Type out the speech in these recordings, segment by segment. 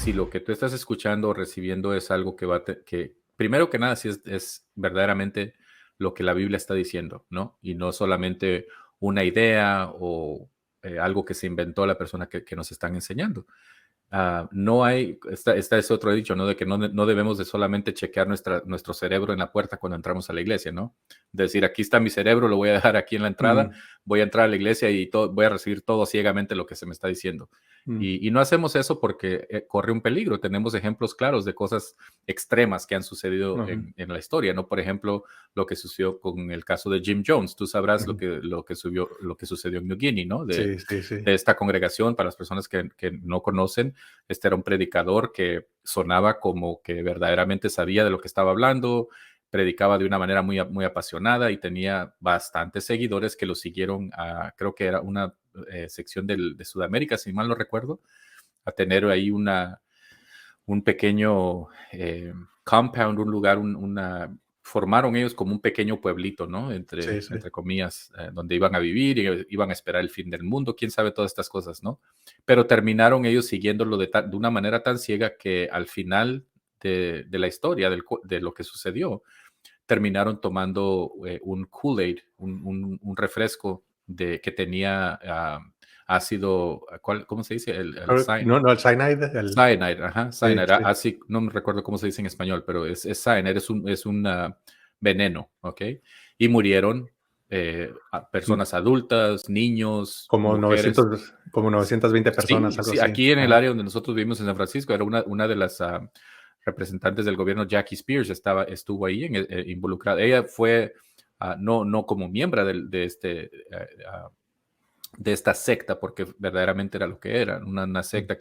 si lo que tú estás escuchando o recibiendo es algo que primero que nada, si es verdaderamente lo que la Biblia está diciendo, ¿no? Y no solamente una idea o algo que se inventó la persona que nos están enseñando. No hay, está ese otro dicho, ¿no? De que no debemos de solamente chequear nuestro cerebro en la puerta cuando entramos a la iglesia, ¿no? Decir, aquí está mi cerebro, lo voy a dejar aquí en la entrada, voy a entrar a la iglesia y voy a recibir todo ciegamente lo que se me está diciendo. Y no hacemos eso porque corre un peligro. Tenemos ejemplos claros de cosas extremas que han sucedido en la historia, ¿no? Por ejemplo, lo que sucedió con el caso de Jim Jones. Tú sabrás lo que sucedió en New Guinea, ¿no? De esta congregación, para las personas que no conocen, este era un predicador que sonaba como que verdaderamente sabía de lo que estaba hablando, predicaba de una manera muy, muy apasionada y tenía bastantes seguidores que lo siguieron creo que era una sección de Sudamérica, si mal no recuerdo, a tener ahí un pequeño compound, un lugar, formaron ellos como un pequeño pueblito, ¿no? Entre comillas, donde iban a vivir y iban a esperar el fin del mundo, quién sabe todas estas cosas, ¿no? Pero terminaron ellos siguiéndolo de una manera tan ciega que al final de la historia, de lo que sucedió, terminaron tomando un Kool-Aid, un refresco que tenía ácido, ¿cómo se dice? El cyanide. Cyanide, ajá, cyanide. Así, no me recuerdo cómo se dice en español, pero es cyanide, es un veneno, ¿ok? Y murieron personas adultas, niños, como mujeres. 920 personas, algo sí, así. aquí en el área donde nosotros vivimos en San Francisco, era una de las representantes del gobierno, Jackie Spears, estuvo ahí involucrada. Ella fue, no como miembro de esta secta, porque verdaderamente era lo que era, una secta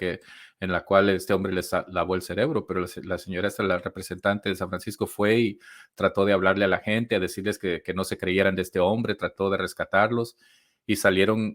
en la cual este hombre les lavó el cerebro, pero la señora la representante de San Francisco, fue y trató de hablarle a la gente, a decirles que no se creyeran de este hombre, trató de rescatarlos, y salieron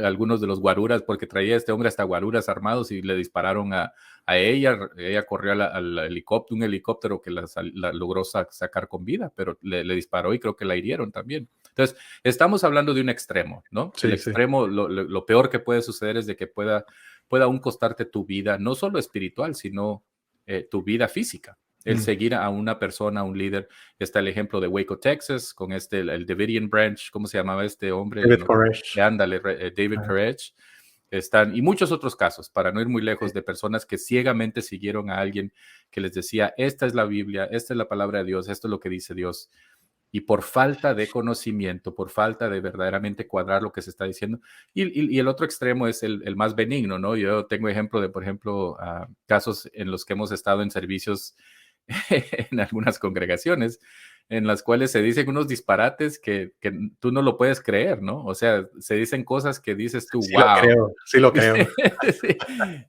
algunos de los guaruras, porque traía este hombre hasta guaruras armados, y le dispararon a ella. Ella corrió al helicóptero, un helicóptero que la logró sacar con vida, pero le disparó y creo que la hirieron también. Entonces, estamos hablando de un extremo, ¿no? El extremo, lo peor que puede suceder es de que pueda aún costarte tu vida, no solo espiritual, sino tu vida física. El seguir a una persona, a un líder. Está el ejemplo de Waco, Texas, con el Davidian Branch. ¿Cómo se llamaba este hombre? David Koresh. Ándale, David Koresh. Y muchos otros casos, para no ir muy lejos, de personas que ciegamente siguieron a alguien que les decía, esta es la Biblia, esta es la palabra de Dios, esto es lo que dice Dios. Y por falta de conocimiento, por falta de verdaderamente cuadrar lo que se está diciendo. Y el otro extremo es el más benigno, ¿no? Yo tengo ejemplo de, por ejemplo, casos en los que hemos estado en servicios en algunas congregaciones, en las cuales se dicen unos disparates que tú no lo puedes creer, ¿no? O sea, se dicen cosas que dices tú, wow. Sí lo creo.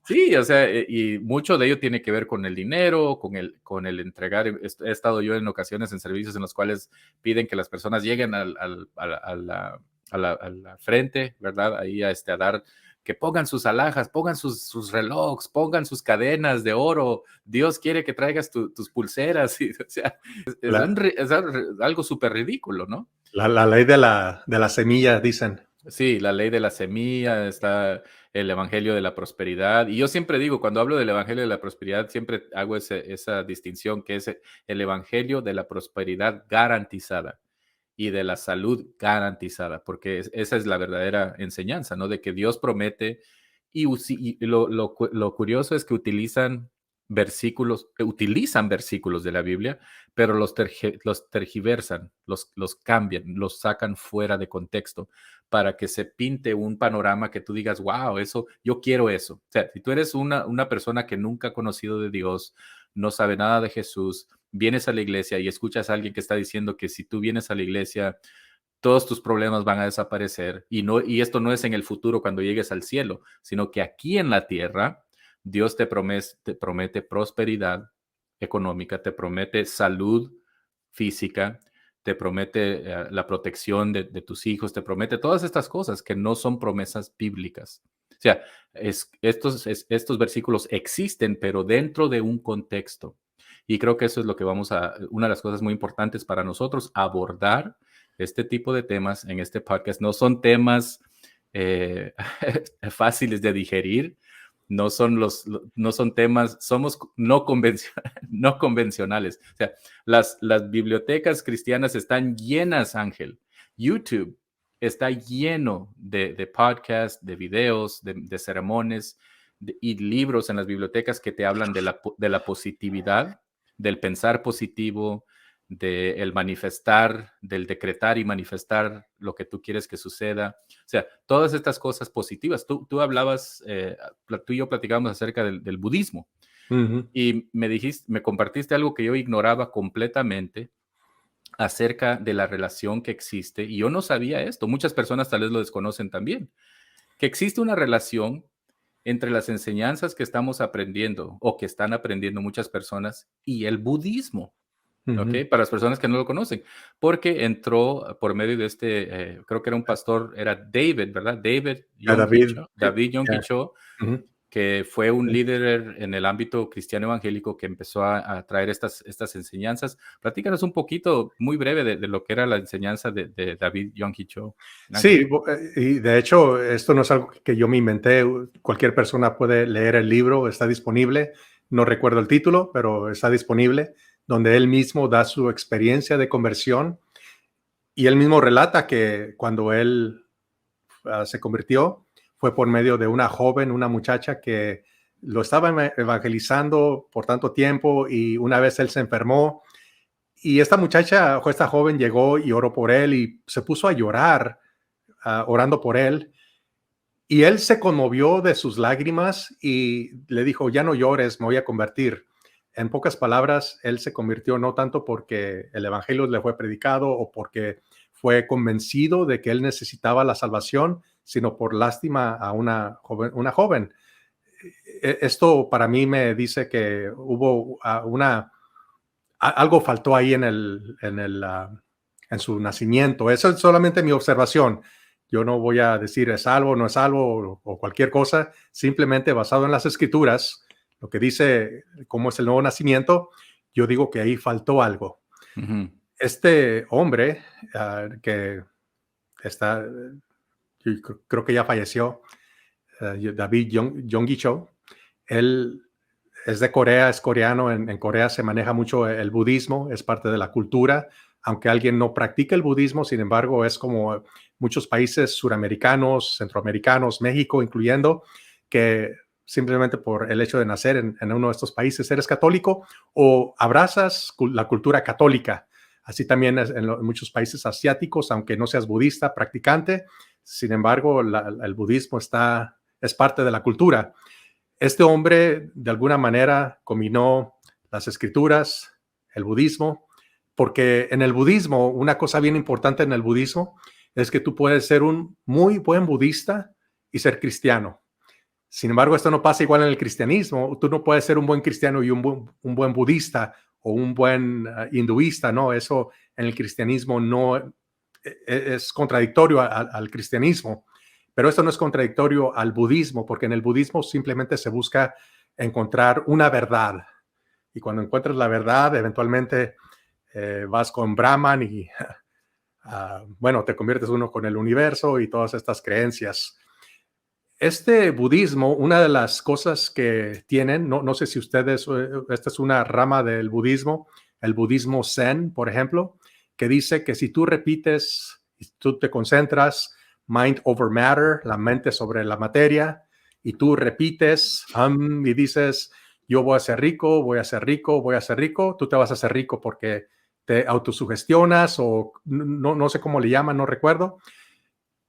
Sí, o sea, y mucho de ello tiene que ver con el dinero, con el entregar. He estado yo en ocasiones en servicios en los cuales piden que las personas lleguen a la frente, ¿verdad? Ahí a dar, que pongan sus alhajas, pongan sus relojes, pongan sus cadenas de oro. Dios quiere que traigas tus pulseras. O sea, es algo súper ridículo, ¿no? La ley de la semilla, dicen. Sí, la ley de la semilla, está el evangelio de la prosperidad. Y yo siempre digo, cuando hablo del evangelio de la prosperidad, siempre hago esa distinción, que es el evangelio de la prosperidad garantizada y de la salud garantizada, porque esa es la verdadera enseñanza, ¿no? De que Dios promete, y lo curioso es que utilizan versículos de la Biblia, pero los tergiversan, los cambian, los sacan fuera de contexto para que se pinte un panorama que tú digas, wow, yo quiero eso. O sea, si tú eres una persona que nunca ha conocido de Dios, no sabe nada de Jesús, vienes a la iglesia y escuchas a alguien que está diciendo que si tú vienes a la iglesia, todos tus problemas van a desaparecer, y esto no es en el futuro cuando llegues al cielo, sino que aquí en la tierra Dios te promete prosperidad económica, te promete salud física, te promete la protección de tus hijos, te promete todas estas cosas que no son promesas bíblicas. O sea, estos versículos existen, pero dentro de un contexto. Y creo que eso es lo que una de las cosas muy importantes para nosotros, abordar este tipo de temas en este podcast. No son temas fáciles de digerir, no son temas, somos no convencionales. O sea, las bibliotecas cristianas están llenas, Ángel. YouTube está lleno de podcasts, de videos, de sermones y libros en las bibliotecas que te hablan de la positividad, del pensar positivo, del manifestar, del decretar y manifestar lo que tú quieres que suceda. O sea, todas estas cosas positivas. Tú hablabas, tú y yo platicábamos acerca del budismo. Y me compartiste algo que yo ignoraba completamente acerca de la relación que existe. Y yo no sabía esto. Muchas personas tal vez lo desconocen también. Que existe una relación entre las enseñanzas que estamos aprendiendo o que están aprendiendo muchas personas y el budismo. ¿Ok? Para las personas que no lo conocen, porque entró por medio de creo que era un pastor, era David, ¿verdad? David Yonggi Cho, que fue un líder en el ámbito cristiano evangélico que empezó a traer estas enseñanzas. Platícanos un poquito, muy breve, de lo que era la enseñanza de David Yonggi Cho. Sí, y de hecho, esto no es algo que yo me inventé. Cualquier persona puede leer el libro, está disponible. No recuerdo el título, pero está disponible, donde él mismo da su experiencia de conversión. Y él mismo relata que cuando él se convirtió, fue por medio de una joven, una muchacha que lo estaba evangelizando por tanto tiempo, y una vez él se enfermó y esta muchacha o esta joven llegó y oró por él y se puso a llorar, orando por él. Y él se conmovió de sus lágrimas y le dijo, ya no llores, me voy a convertir. En pocas palabras, él se convirtió no tanto porque el evangelio le fue predicado o porque fue convencido de que él necesitaba la salvación, sino por lástima a una joven. Esto para mí me dice que hubo algo faltó ahí en su nacimiento. Eso es solamente mi observación. Yo no voy a decir es salvo, no es salvo o cualquier cosa, simplemente basado en las escrituras, lo que dice cómo es el nuevo nacimiento, yo digo que ahí faltó algo. Este hombre que está, yo creo que ya falleció, David Yonggi Cho, él es de Corea, es coreano. En Corea se maneja mucho el budismo, es parte de la cultura. Aunque alguien no practique el budismo, sin embargo, es como muchos países suramericanos, centroamericanos, México incluyendo, que simplemente por el hecho de nacer en uno de estos países eres católico o abrazas la cultura católica. Así también es en muchos países asiáticos, aunque no seas budista, practicante, sin embargo, el budismo es parte de la cultura. Este hombre, de alguna manera, combinó las escrituras, el budismo, porque en el budismo, una cosa bien importante en el budismo es que tú puedes ser un muy buen budista y ser cristiano. Sin embargo, esto no pasa igual en el cristianismo. Tú no puedes ser un buen cristiano y un buen budista o un buen hinduista, ¿no? Eso en el cristianismo no es contradictorio al cristianismo. Pero esto no es contradictorio al budismo, porque en el budismo simplemente se busca encontrar una verdad. Y cuando encuentras la verdad, eventualmente vas con Brahman y, bueno, te conviertes uno con el universo y todas estas creencias. Este budismo, una de las cosas que tienen, no sé si ustedes, esta es una rama del budismo, el budismo Zen, por ejemplo, que dice que si tú repites, tú te concentras, mind over matter, la mente sobre la materia, y tú repites y dices, yo voy a ser rico, voy a ser rico, voy a ser rico, tú te vas a hacer rico porque te autosugestionas o no sé cómo le llaman, no recuerdo.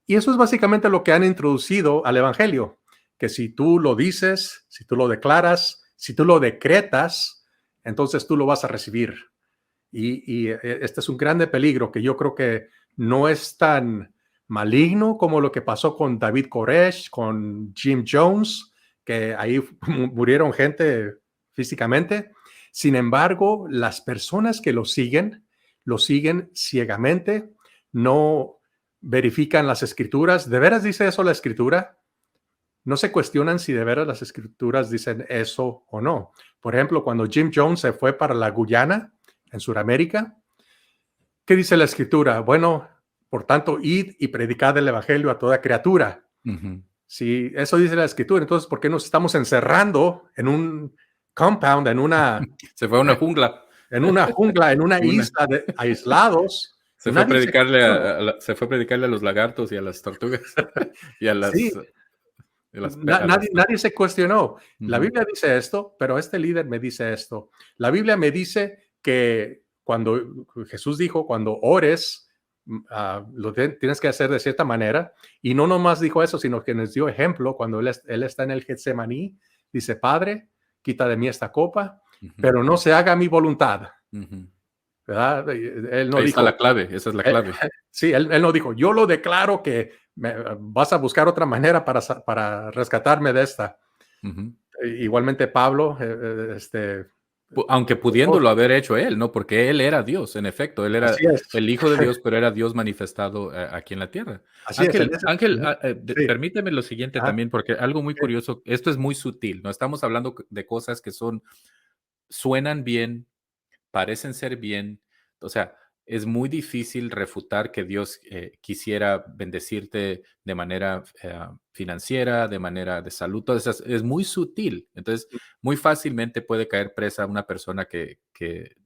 Y eso es básicamente lo que han introducido al evangelio, que si tú lo dices, si tú lo declaras, si tú lo decretas, entonces tú lo vas a recibir. Y este es un grande peligro que yo creo que no es tan maligno como lo que pasó con David Koresh, con Jim Jones, que ahí murieron gente físicamente. Sin embargo, las personas que lo siguen ciegamente, no verifican las escrituras. ¿De veras dice eso la escritura? No se cuestionan si de veras las escrituras dicen eso o no. Por ejemplo, cuando Jim Jones se fue para la Guyana, en Sudamérica, ¿qué dice la escritura? Bueno, por tanto, id y predicad el evangelio a toda criatura. Si eso dice la escritura, entonces, ¿por qué nos estamos encerrando en un compound, Se fue a una jungla. en una jungla, en una Una- isla aislados? se fue a Nadie se predicarle cuestionó. se fue a predicarle a los lagartos y a las tortugas y a Sí, nadie se cuestionó. La Ujú, Biblia dice esto, pero este líder me dice esto. La Biblia me dice que cuando Jesús dijo, cuando ores, tienes que hacer de cierta manera. Y no nomás dijo eso, sino que nos dio ejemplo cuando él está en el Getsemaní. Dice, Padre, quita de mí esta copa, ujú, pero no se haga mi voluntad. ujú. ¿Verdad? Él no Ahí está la dijo, clave, esa es la eh, clave. sí, él no dijo, yo lo declaro que vas a buscar otra manera para rescatarme de esta. Ujú. Igualmente Pablo, Aunque pudiéndolo haber hecho él, ¿no? Porque él era Dios, en efecto, él era así es, el Hijo de Dios, pero era Dios manifestado aquí en la tierra. así es. Ángel, Sí, permíteme lo siguiente ah, también, porque algo muy ok, curioso, esto es muy sutil, no estamos hablando de cosas que suenan bien, parecen ser bien. O sea, es muy difícil refutar que Dios quisiera bendecirte de manera financiera, de manera de salud. Todo eso es muy sutil. Entonces, muy fácilmente puede caer presa una persona que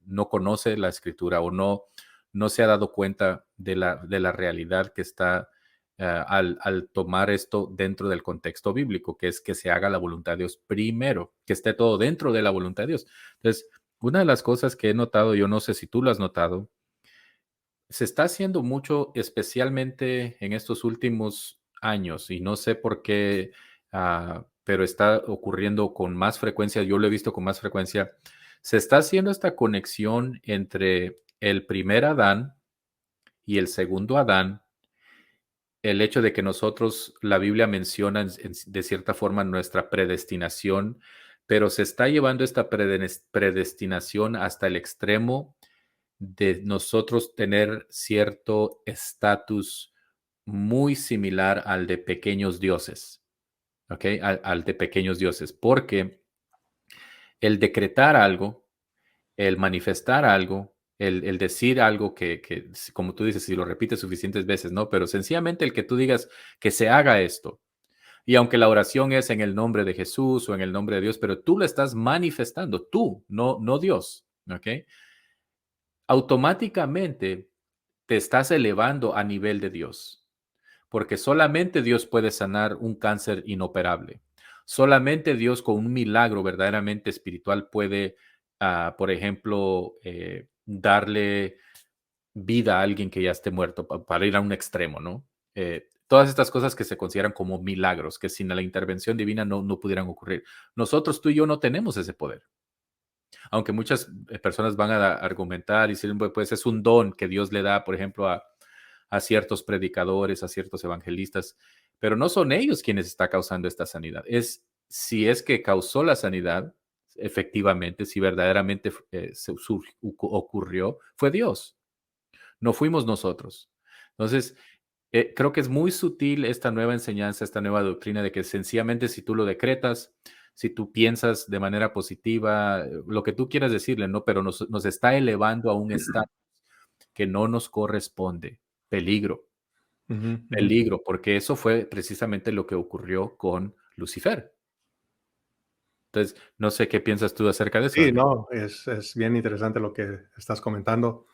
no conoce la escritura o no se ha dado cuenta de la realidad que está al tomar esto dentro del contexto bíblico, que es que se haga la voluntad de Dios primero, que esté todo dentro de la voluntad de Dios. Entonces, una de las cosas que he notado, yo no sé si tú lo has notado, se está haciendo mucho, especialmente en estos últimos años, y no sé por qué, pero está ocurriendo con más frecuencia, yo lo he visto con más frecuencia, se está haciendo esta conexión entre el primer Adán y el segundo Adán, el hecho de que nosotros, la Biblia menciona de cierta forma nuestra predestinación, pero se está llevando esta predestinación hasta el extremo de nosotros tener cierto estatus muy similar al de pequeños dioses, ¿ok? Al de pequeños dioses, porque el decretar algo, el manifestar algo, el decir algo como tú dices, si lo repites suficientes veces, ¿no? Pero sencillamente el que tú digas que se haga esto. Y aunque la oración es en el nombre de Jesús o en el nombre de Dios, pero tú lo estás manifestando, tú, no Dios, ¿ok? Automáticamente te estás elevando a nivel de Dios, porque solamente Dios puede sanar un cáncer inoperable. Solamente Dios con un milagro verdaderamente espiritual puede, por ejemplo, darle vida a alguien que ya esté muerto, para ir a un extremo, ¿no? Todas estas cosas que se consideran como milagros, que sin la intervención divina no pudieran ocurrir. Nosotros, tú y yo, no tenemos ese poder. Aunque muchas personas van a argumentar y decir, pues es un don que Dios le da, por ejemplo, a ciertos predicadores, a ciertos evangelistas, pero no son ellos quienes están causando esta sanidad. Si es que causó la sanidad, efectivamente, si verdaderamente ocurrió, fue Dios, no fuimos nosotros. Entonces, creo que es muy sutil esta nueva enseñanza, esta nueva doctrina de que sencillamente si tú lo decretas, si tú piensas de manera positiva, lo que tú quieras decirle, ¿no? Pero nos está elevando a un estado que no nos corresponde. Peligro, ujú, ujú. peligro, porque eso fue precisamente lo que ocurrió con Lucifer. Entonces, no sé qué piensas tú acerca de eso, Sí, Ángel. no, es bien interesante lo que estás comentando,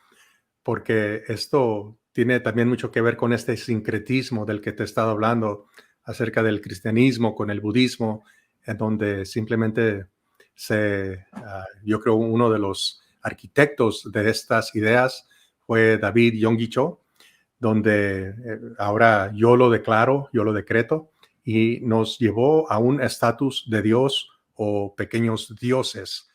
porque esto tiene también mucho que ver con este sincretismo del que te he estado hablando acerca del cristianismo con el budismo, en donde simplemente yo creo uno de los arquitectos de estas ideas fue David Yonggi Cho, donde ahora yo lo declaro, yo lo decreto, y nos llevó a un estatus de Dios o pequeños dioses.